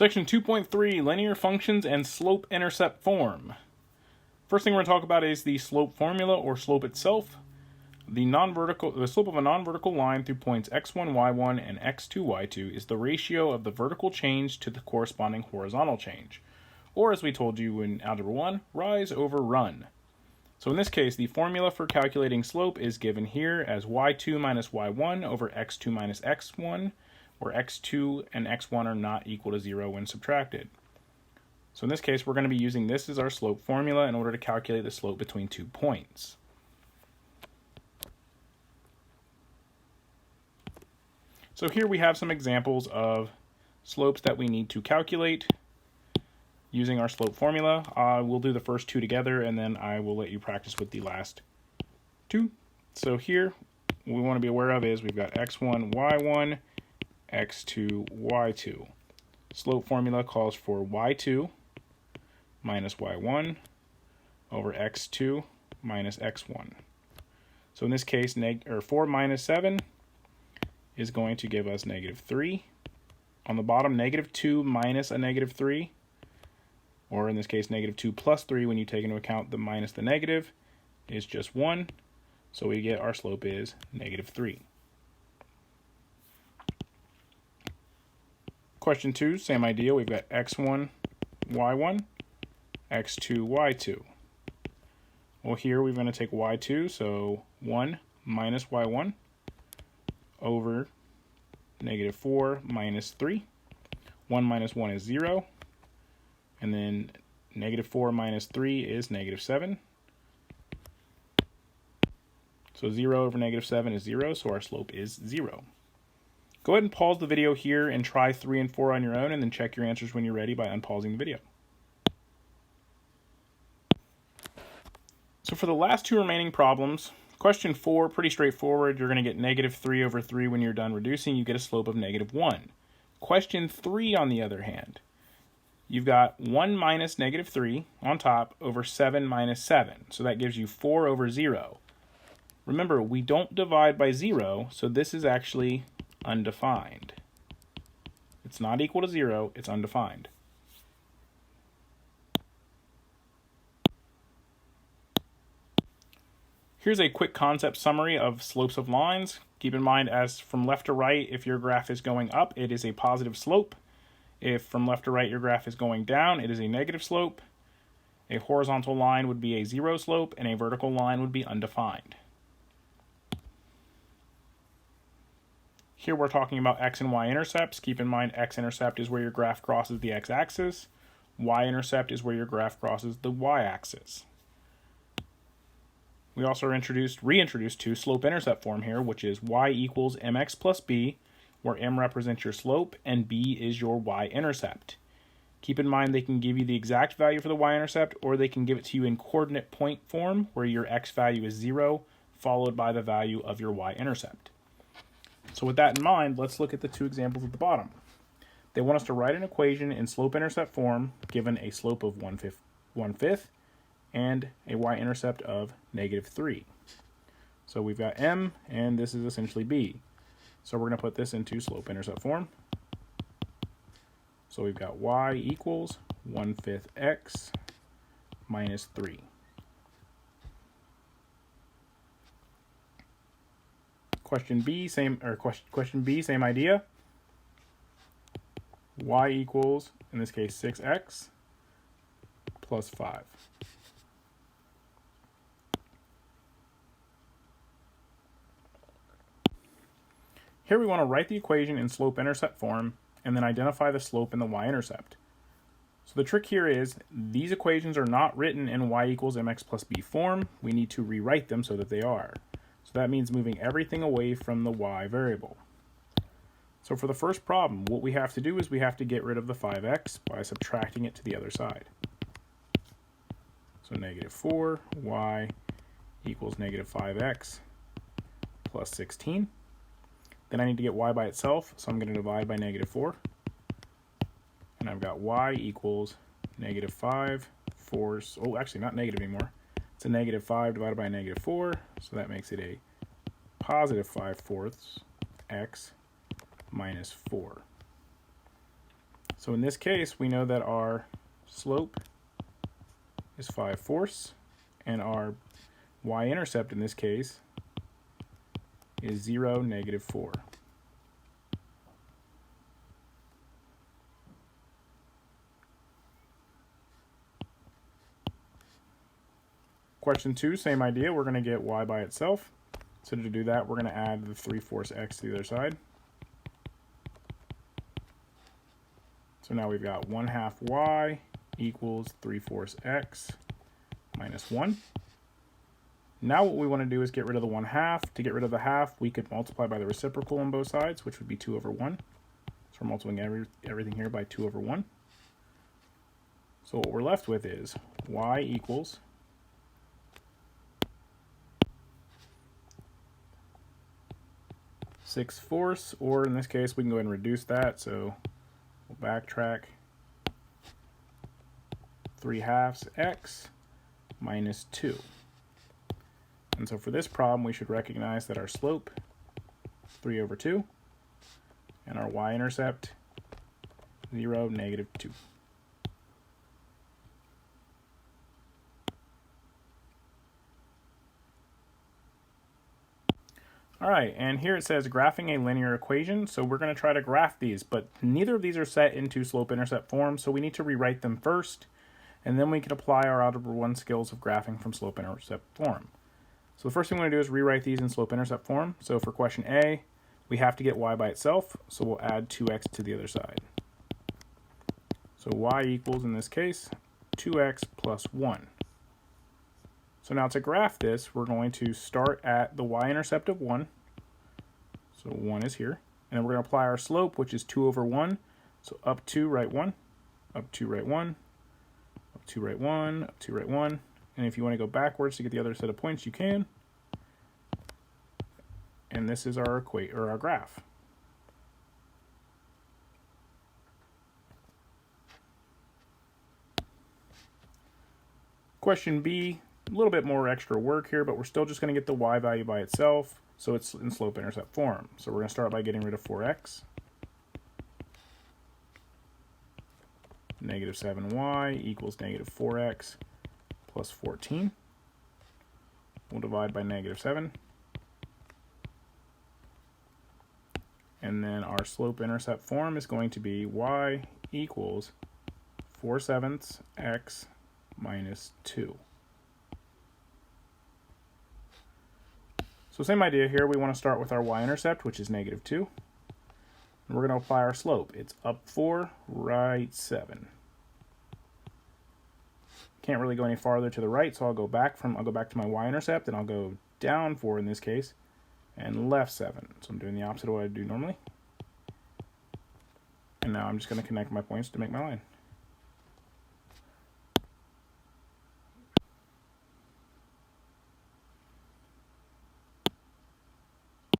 Section 2.3, linear functions and slope-intercept form. First thing we're going to talk about is the slope formula, or slope itself. The slope of a non-vertical line through points x1, y1, and x2, y2 is the ratio of the vertical change to the corresponding horizontal change. Or, as we told you in Algebra 1, rise over run. So in this case, the formula for calculating slope is given here as y2 minus y1 over x2 minus x1, where x2 and x1 are not equal to 0 when subtracted. So in this case, we're going to be using this as our slope formula in order to calculate the slope between 2 points. So here we have some examples of slopes that we need to calculate using our slope formula. We'll do the first two together, and then I will let you practice with the last two. So here, what we want to be aware of is we've got x1, y1, x2, y2. Slope formula calls for y2 minus y1 over x2 minus x1. So in this case, 4 minus 7 is going to give us -3. On the bottom, -2 minus a -3, or in this case, -2 plus 3 when you take into account the minus the negative, is just 1. So we get our slope is -3. Question 2, same idea. We've got x1, y1, x2, y2. Well, here we're going to take y2, so 1 minus y1 over -4 minus 3. 1 minus 1 is 0. And then -4 minus 3 is -7. So 0 over -7 is 0, so our slope is 0. Go ahead and pause the video here and try 3 and 4 on your own, and then check your answers when you're ready by unpausing the video. So for the last two remaining problems, question 4, pretty straightforward. You're going to get -3 over 3 when you're done reducing. You get a slope of -1. Question 3, on the other hand, you've got 1 minus -3 on top over 7 minus 7. So that gives you 4 over 0. Remember, we don't divide by 0, so this is actually undefined. It's not equal to 0, it's undefined. Here's a quick concept summary of slopes of lines. Keep in mind, as from left to right, if your graph is going up, it is a positive slope. If from left to right your graph is going down, it is a negative slope. A horizontal line would be a 0 slope, and a vertical line would be undefined. Here we're talking about x and y intercepts. Keep in mind, x-intercept is where your graph crosses the x-axis. Y-intercept is where your graph crosses the y-axis. We also reintroduced to slope-intercept form here, which is y equals mx plus b, where m represents your slope and b is your y-intercept. Keep in mind, they can give you the exact value for the y-intercept, or they can give it to you in coordinate point form, where your x value is 0, followed by the value of your y-intercept. So with that in mind, let's look at the two examples at the bottom. They want us to write an equation in slope-intercept form, given a slope of 1/5 and a y-intercept of -3. So we've got m, and this is essentially b. So we're going to put this into slope-intercept form. So we've got y equals 1/5 x minus 3. Question B, same idea. Y equals, in this case, 6x plus 5. Here we want to write the equation in slope-intercept form and then identify the slope in the y-intercept. So the trick here is these equations are not written in y equals mx plus b form. We need to rewrite them so that they are. So that means moving everything away from the y variable. So for the first problem, what we have to do is we have to get rid of the 5x by subtracting it to the other side. So -4y equals -5x plus 16. Then I need to get y by itself, so I'm going to divide by -4. And I've got y equals -5 fourths. Oh, actually not negative anymore. It's a -5 divided by -4, so that makes it a positive 5/4 x minus 4. So in this case, we know that our slope is 5/4, and our y-intercept in this case is 0, -4. Question 2, same idea. We're going to get y by itself. So to do that, we're going to add the 3/4 x to the other side. So now we've got 1/2 y equals 3/4 x minus 1. Now what we want to do is get rid of the 1/2. To get rid of the half, we could multiply by the reciprocal on both sides, which would be 2/1. So we're multiplying everything here by 2/1. So what we're left with is y equals 6/4, or in this case, we can go ahead and reduce that. So we'll backtrack 3/2 x minus 2. And so for this problem, we should recognize that our slope, 3/2, and our y-intercept, 0, -2. All right, and here it says graphing a linear equation. So we're going to try to graph these, but neither of these are set into slope-intercept form, so we need to rewrite them first, and then we can apply our Algebra 1 skills of graphing from slope-intercept form. So the first thing we're going to do is rewrite these in slope-intercept form. So for question A, we have to get y by itself, so we'll add 2x to the other side. So y equals, in this case, 2x plus 1. So now to graph this, we're going to start at the y-intercept of 1. So 1 is here. And then we're going to apply our slope, which is 2/1. So up 2, right 1, up 2, right 1, up 2, right 1, up 2, right 1. And if you want to go backwards to get the other set of points, you can. And this is our graph. Question B, a little bit more extra work here, but we're still just going to get the y value by itself, so it's in slope-intercept form. So we're going to start by getting rid of 4x. -7y equals -4x plus 14. We'll divide by -7. And then our slope-intercept form is going to be y equals 4/7 x minus 2. So same idea here. We want to start with our y-intercept, which is -2. And we're going to apply our slope. It's up 4, right 7. Can't really go any farther to the right, so I'll go back to my y-intercept, and I'll go down 4 in this case, and left 7. So I'm doing the opposite of what I do normally. And now I'm just going to connect my points to make my line.